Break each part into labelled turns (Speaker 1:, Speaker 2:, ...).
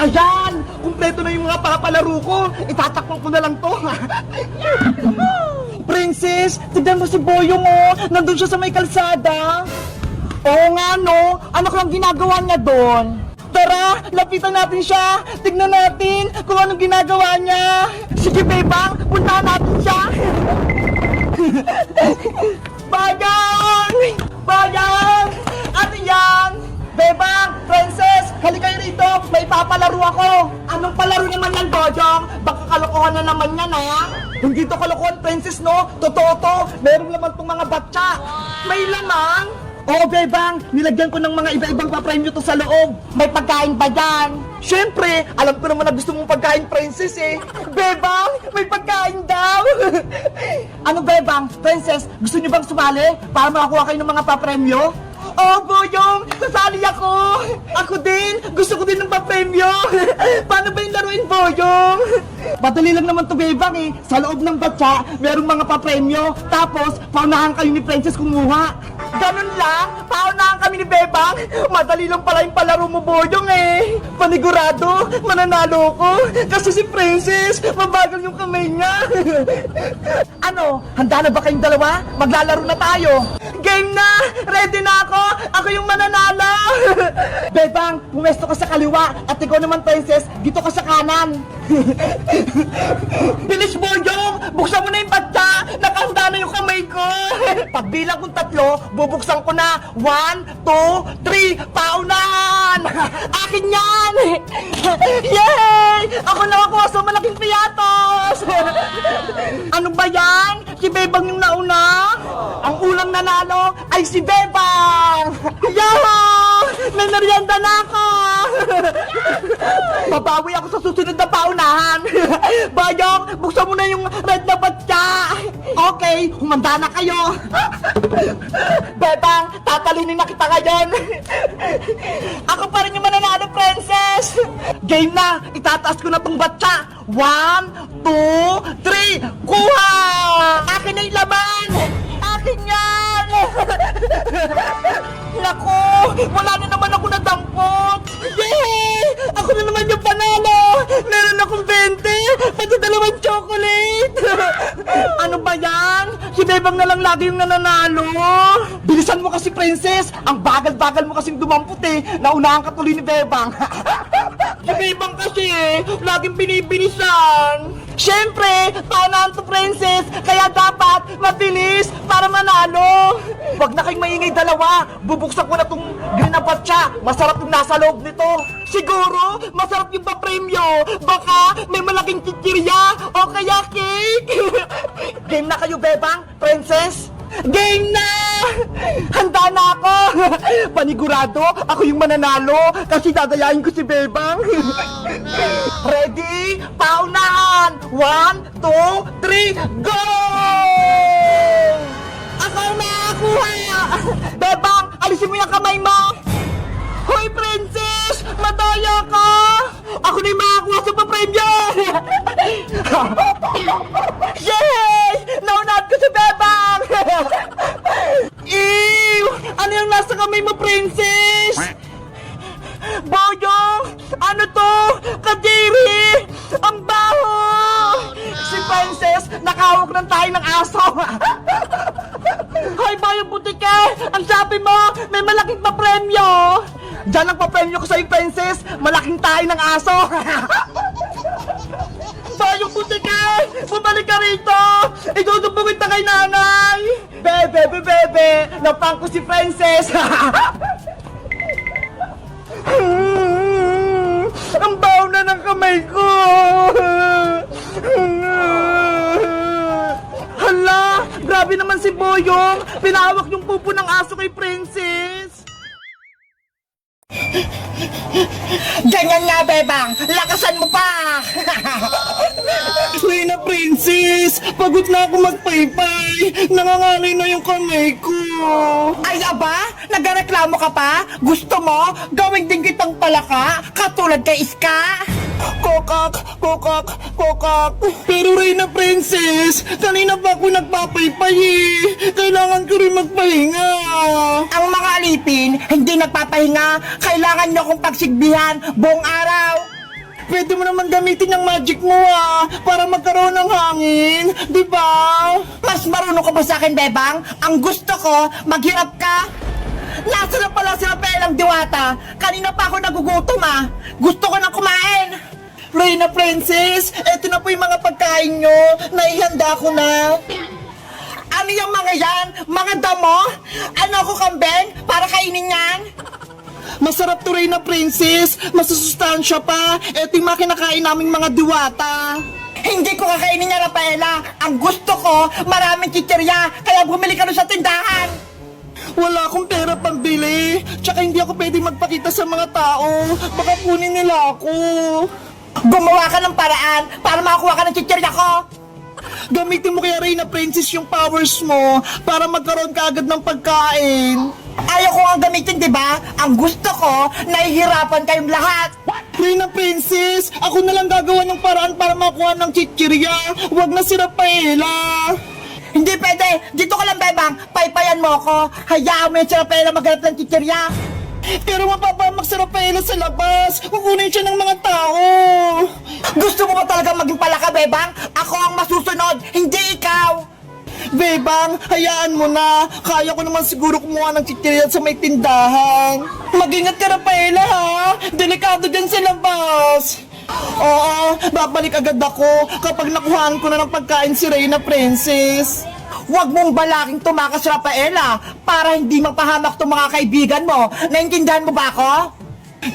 Speaker 1: Ayan! Kumpleto na yung mga papalaro ko. Itatakpan ko na lang to. Princess, tignan mo si Boyong oh. Nandun siya sa may kalsada. Oo nga no. Ano kang ginagawa niya doon? Tara, lapitan natin siya. Tignan natin kung anong ginagawa niya. Sige, Bebang, puntahan natin siya. Bayang! Bayang! Ate Yang! Bebang! Princess! Halika kayo rito! May papalaro ako! Anong palaro naman yan, Bojong? Baka kalokohan na naman yan, ha? Hindi to kalokohan, Princess, no? Totoo to! Meron naman tong mga batsa! May lamang! Oo, Bebang! Nilagyan ko ng mga iba-ibang pa-premyo to sa loob! May pagkain ba dyan? Siyempre! Alam ko naman na gusto mong pagkain, Princess, eh! Bebang! May pagkain daw! Ano, Bebang? Princess, gusto niyo bang sumali para makakuha kayo ng mga pa-premyo? Oh, Boyong! Sasali ako! Ako din! Gusto ko din ng pa-premyo! Paano ba yung laruin, Boyong? Madali lang naman to, Bebang, eh. Sa loob ng batsa, merong mga pa-premyo. Tapos, paunahan kayo ni Princess kumuha. Ganun lang? Paunahan kami ni Bebang? Madali lang pala yung palaro mo, Boyong, eh. Panigurado, mananalo ko. Kasi si Princess, mabagal yung kamay niya. Ano? Handa na ba kayong dalawa? Maglalaro na tayo. Game na! Ready na ako! Ako yung mananalo! Bebang, pumesto ka sa kaliwa at ikaw naman, Princess, dito ka sa kanan. Bilis, Boyong! Buksan mo na yung batsa! Nakahanda na yung kamay ko! Pagbilang kong 3, bubuksan ko na. 1, 2, 3, paunahan! Akin yan! Yay! Ako nakakuha sa malaking piyatos! Ano ba yan? Si Bebang yung nauna? Ang ulang nanalo ay si Bebang! Yahoo! May merienda na ako! Babawi ako sa susunod na paunahan! Bayong, buksan mo na yung red na batya! Okay, humanda na kayo! Bebang, tatalinin na kita ngayon! Ako pa rin yung mananalo, Princess! Game na! Itataas ko na tong batya! 1, 2, 3, kuha! Akin na yung laman! Akin yan! Naku! Wala na naman ako nadampot! Yay! Ako na naman yung panalo! Meron akong 20! Pati 2 chocolate! Ano ba yan? Si Bebang na lang lagi yung nananalo! Bilisan mo kasi, Princess! Ang bagal-bagal mo kasing dumampot eh! Naunahan ka tuloy ni Bebang! Si Bebang kasi eh, laging binibilisan! Siyempre, paunahan to, Princess! Kaya dapat mabilis para manalo! Huwag na kayong maingay dalawa! Bubuksan ko na tong green na batsa! Masarap yung nasa loob nito! Siguro, masarap yung pa-premyo! Baka may malaking chichirya o kaya cake! Game na kayo, Bebang, Princess! Game na! Handa na ako! Panigurado, ako yung mananalo kasi dadayain ko si Bebang. Ready? Paunahan! 1, 2, 3, go! Ako ang nakakuha! Bebang, alisin mo yung kamay mo! Hoy, Princess! Madaya ka! Ako na yung makakuha sa pa-premyo! Yay! Naunahan ko si Bebang! Ew! Ano yung nasa kamay mo, Princess? Boyong! Ano to? Kadiri! Ang baho! Si Princess, nakahawak ng tayo ng aso! Hoy, Boyong Butike! Ang sabi mo, may malaking pa-premyo! Diyan ang pa-premyo ko sa'yo, Princess! Malaking tayo ng aso! Boyong Butike! Bumalik ka rito! Idudubugin na kay nanay! Bebe! Napang ko si Princess! Ang baho na ng kamay ko! Hala! Grabe naman si Boyong! Pinahawak yung pupo ng aso kay Princess! Ganyan nga, Bebang! Lakasan mo pa! Reyna Princess! Pagod na ako magpaypay! Nangangalay na yung kamay ko! Ay, aba? Nagreklamo ka pa? Gusto mo? Gawing din kitang palaka? Katulad kay Iska? Kokak! Pero Reyna Princess, kanina pa ako nagpapaypay eh. Kailangan ko rin magpahinga. Ang mga alipin, hindi nagpapahinga. Kailangan nyo akong pagsigbihan buong araw. Pwede mo naman gamitin yung magic mo para magkaroon ng hangin, di ba? Mas marunong ka ba sa akin, Bebang? Ang gusto ko, maghirap ka. Nasa na pala si Rafael ang diwata? Kanina pa ako nagugutom Gusto ko nang kumain. Reyna Princess, eto na po yung mga pagkain nyo. Naihanda ko na. Ano yung mga yan? Mga damo? Ano ako, kambing? Para kainin yan? Masarap to, Reyna Princess. Masusustansya pa. Eto yung mga kinakain naming mga diwata. Hindi ko kakainin niya, Rafaela. Ang gusto ko, maraming chichirya. Kaya bumili ka doon sa tindahan. Wala akong pera pambili. Tsaka hindi ako pwede magpakita sa mga tao. Baka kunin nila ako. Gumawa ka ng paraan para makakuha ka ng chichirya ko. Gamitin mo kaya, Reyna Princess, yung powers mo para magkaroon ka agad ng pagkain. Ayaw ko ang gamitin, di ba? Ang gusto ko, nahihirapan kayong lahat. Reyna Princess, ako na lang gagawa ng paraan para makuha ng chichirya. Huwag na si Rafaela. Hindi pwede. Dito ka lang, Bebang. Paypayan mo ako. Hayaan mo yung si Rafaela maghanap ng chichirya. Pero mapapamak si Rafaela sa labas. Kukunin siya ng mga tao. Gusto mo ba talaga maging palaka, Bebang? Ako ang masusunod, hindi ikaw. Bebang, hayaan mo na. Kaya ko naman siguro kumuha ng chichirya sa may tindahan. Mag-ingat ka, Rafaela, ha? Delikado dyan sa labas. Oo, babalik agad ako kapag nakuhaan ko na ng pagkain si Reyna Princess. Huwag mong balaking tumakas, Rafaela, para hindi mapahamak itong mga kaibigan mo. Naintindihan mo ba ako?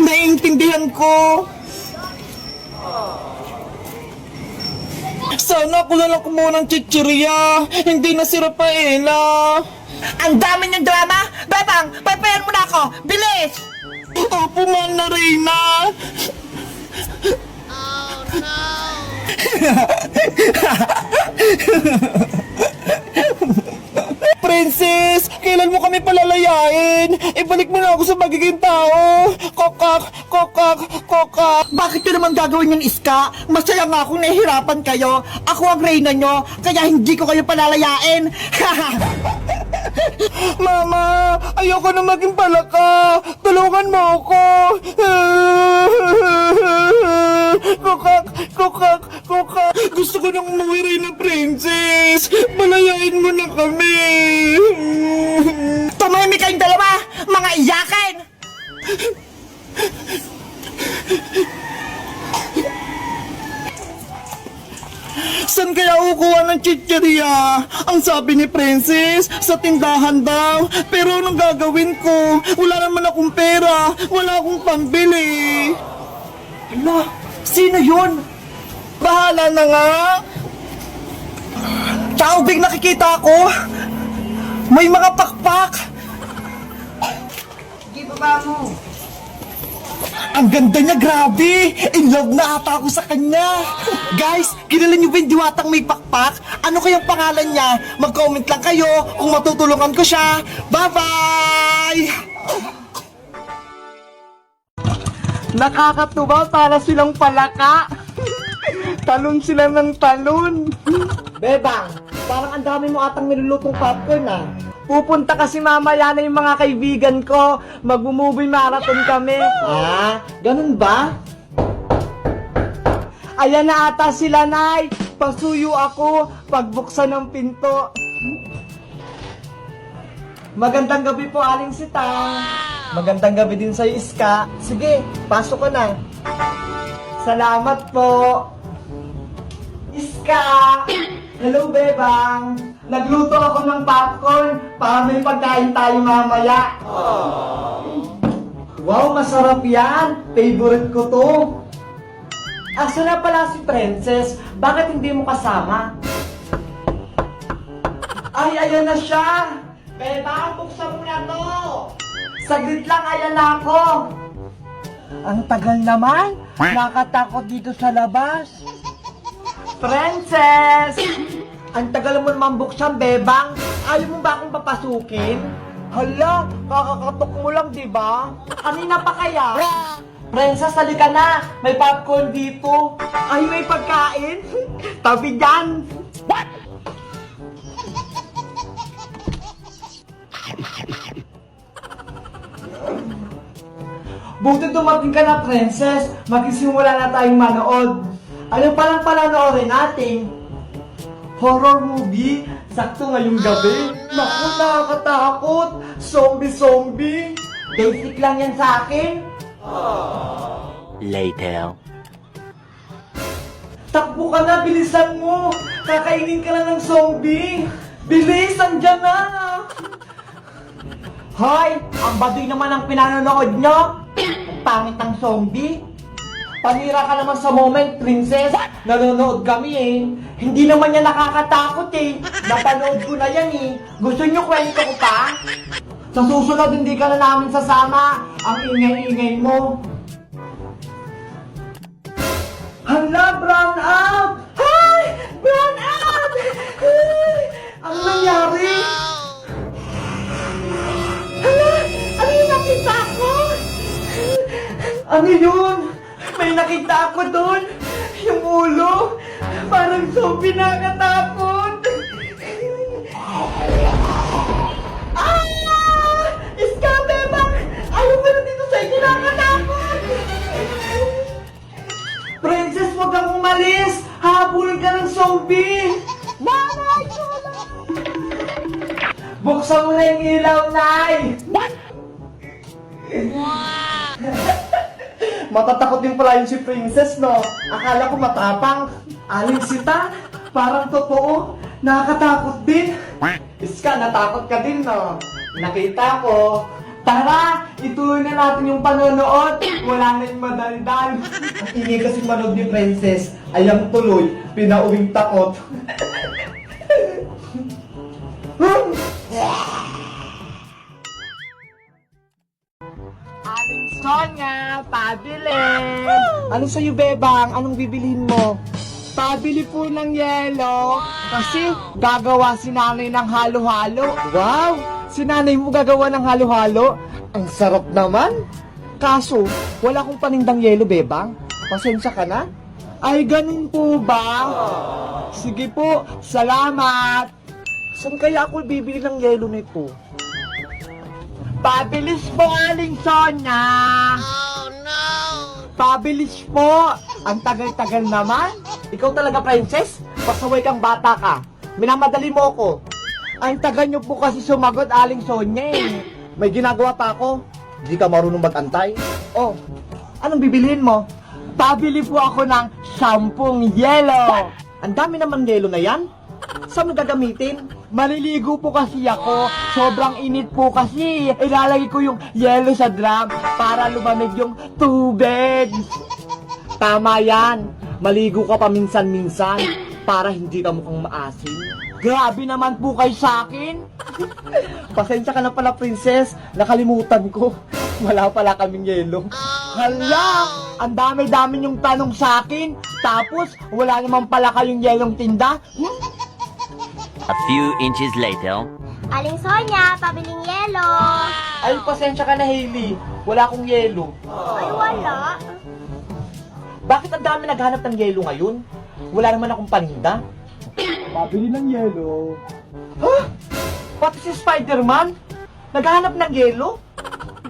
Speaker 1: Naiintindihan ko. Sana ako na lang kumuha ng chichirya. Hindi na si Rafaela. Ang dami niyang drama. Bebang, paypayan mo na ako. Bilis! Opo, mahal na Reyna. Oh, no! Princess, kailan mo kami palalayain? Ibalik mo na ako sa magiging tao. Kokak, kokak, kokak. Bakit yun naman gagawin yung iska? Masaya nga akong nahihirapan kayo. Ako ang reyna nyo, kaya hindi ko kayo palalayain. Mama, ayoko na maging palaka. Tulungan mo ako. Kokak, kokak, kokak. Gusto ko nang umuwi, Reyna Princess. Palayain mo na kami. Tumahimik kayong dalawa, mga iyakin. Saan kaya kukuha ng chichirya? Ang sabi ni Princess, sa tindahan daw. Pero anong gagawin ko? Wala naman akong pera. Wala akong pambili. Hala, sino yun? Bahala na nga. Taubig, nakikita ko. May mga pakpak.
Speaker 2: Sige, baba mo.
Speaker 1: Ang ganda niya, grabe! In love na ata ako sa kanya! Guys, kilala niyo ba yung diwatang may pakpak? Ano kayang pangalan niya? Mag-comment lang kayo kung matutulungan ko siya! Bye-bye! Nakakatuwa, para silang palaka! Talon sila ng talon! Bebang, parang ang dami mo atang nilulutong popcorn Pupunta kasi mamaya na yung mga kaibigan ko. Mag-movie marathon kami. Ah, ganun ba? Ayan na ata sila, Nay. Pasuyo ako pagbuksan ng pinto. Magandang gabi po, Aling Sita. Magandang gabi din sa'yo, Iska. Sige, pasok ka na. Salamat po. Iska! Hello, Bebang! Nagluto ako ng popcorn para may pagkain tayo mamaya. Wow, masarap yan! Favorite ko to. Asa na pala si Princess? Bakit hindi mo kasama? Ay, ayan na siya! Bebang, buksan mo na to! Saglit lang, ayan na ako! Ang tagal naman! Nakatakot dito sa labas! Princess! Ang tagal mo naman buksan, Bebang. Ayaw mo ba akong papasukin? Hala, kakakatok mo lang, di ba? Kanina pa kaya? Princess, halika na. May popcorn dito. Ay, may pagkain? Tabi dyan. What? Buti dumating ka na, princess. Magsisimula na tayong manood. Ano palang panonoorin natin? Horror movie? Sakto ngayong gabi. Naku, nakakatakot. Zombie. Basic lang yan sa akin.
Speaker 2: Later.
Speaker 1: Takbo ka na, bilisan mo. Kakainin ka na ng zombie. Bilis, andyan na. Hoy, ang baduy naman ang pinanonood nyo. Ang pangit ng zombie. Panira ka naman sa moment, princess. Nanonood kami eh. Hindi naman yan nakakatakot eh. Napanood ko na yan eh. Gusto nyo kwento ko pa? Sa susunod, hindi ka na namin sasama. Ang ingay-ingay mo. Hala, brown out! Hi! Brown out! Hi! Ano nangyari? Hala! Ano yung nakita ko? Ano yun? May nakita ako doon. Yung ulo. Parang zombie nakakatakot. Ah! Iskabe ba? Ayaw mo na dito sa inyo nakakatakot. Princess, huwag kang umalis! Habulin ka ng zombie! Nanay! Buksan mo na yung ilaw, Nay! What? Matatakot din pala yun si Princess, no? Akala ko matapang. Aling sita, parang totoo. Nakakatakot din. Iska, natakot ka din, no? Nakita ko. Tara, ituloy na natin yung panonood. Wala na yung madaldal. Ang ingay kasi manood ni Princess. Ayang tuloy, pinauwing takot. Aling Sonia, pabili! Ano sa'yo, Bebang? Anong bibilihin mo? Pabili po ng yelo. Kasi gagawa si nanay ng halo-halo. Wow! Si nanay mo gagawa ng halo-halo? Ang sarap naman! Kaso, wala akong panindang yelo, Bebang. Pasensya ka na? Ay, ganun po ba? Sige po, salamat! Saan kaya ako bibili ng yelo nito? Pabilis po, Aling Sonia! Oh, no! Pabilis po! Ang tagal-tagal naman! Ikaw talaga, princess? Pasaway kang bata ka. Minamadali mo ko. Ang tagal nyo po kasi sumagot, Aling Sonia eh. May ginagawa pa ako. Di ka marunong mag-antay. Oh, anong bibilihin mo? Pabili po ako ng 10 yelo. Ang dami naman yelo na yan. Saan mo gagamitin? Maliligo po kasi ako. Sobrang init po kasi. Ilalagay ko yung yelo sa drum para lumamig yung tubig. Tama yan. Maligo ka paminsan-minsan para hindi ka mukhang maasim. Grabe naman po kayo sa akin. Pasensya ka na pala, princess. Nakalimutan ko. Wala pala kaming yelo. Hala! Ang dami-dami yung tanong sa akin. Tapos, wala naman pala kayong yelong tinda.
Speaker 2: A few inches later.
Speaker 3: Aling Sonia, pabiling yelo.
Speaker 1: Ay, pasensya ka na, Hailey. Wala akong yelo.
Speaker 3: Ay, wala.
Speaker 1: Bakit ang dami naghanap ng yelo ngayon? Wala naman akong paninda. Pabili ng yelo. Ha? Pati si Spider-Man? Naghanap ng yelo?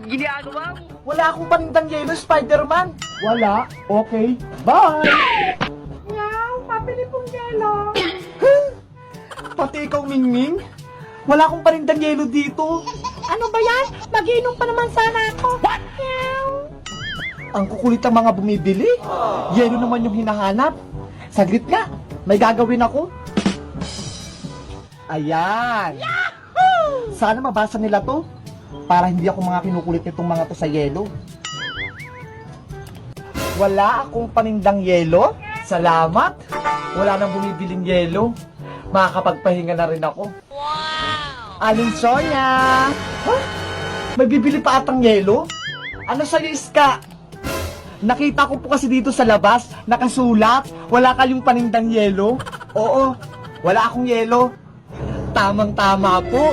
Speaker 1: Ginagawa mo? Wala akong panindang yelo, Spider-Man. Wala? Okay. Bye! Meow, pabili pong yelo. Pati ikaw, Mingming? Wala akong panindang yelo dito. Ano ba yan? Mag-iinom pa naman sana ako. What? Meow. Ang kukulit ang mga bumibili. Yelo naman yung hinahanap. Saglit nga, may gagawin ako. Ayan. Yahoo! Sana mabasa nila to. Para hindi ako mga kinukulit nitong mga to sa yelo. Wala akong panindang yelo. Salamat. Wala nang bumibiling yelo. Makakapagpahinga na rin ako. Wow! Aling Sonia! Huh? May bibili pa atang yelo? Ano sa'yo, Iska? Nakita ko po kasi dito sa labas, nakasulat, wala kayong panindang yelo. Oo, wala akong yelo. Tamang-tama po.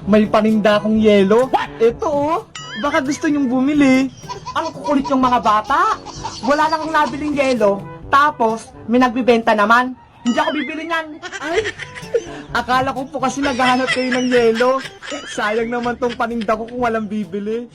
Speaker 1: May paninda akong yelo. Ito oh, baka gusto nyong bumili. Ang kukulit yung mga bata. Wala nang nabiling yelo. Tapos, may nagbibenta naman. Hindi ako bibili niyan. Ay, akala ko po kasi naghahanap kayo ng yelo. Sayang naman tong paninda ko kung walang bibili.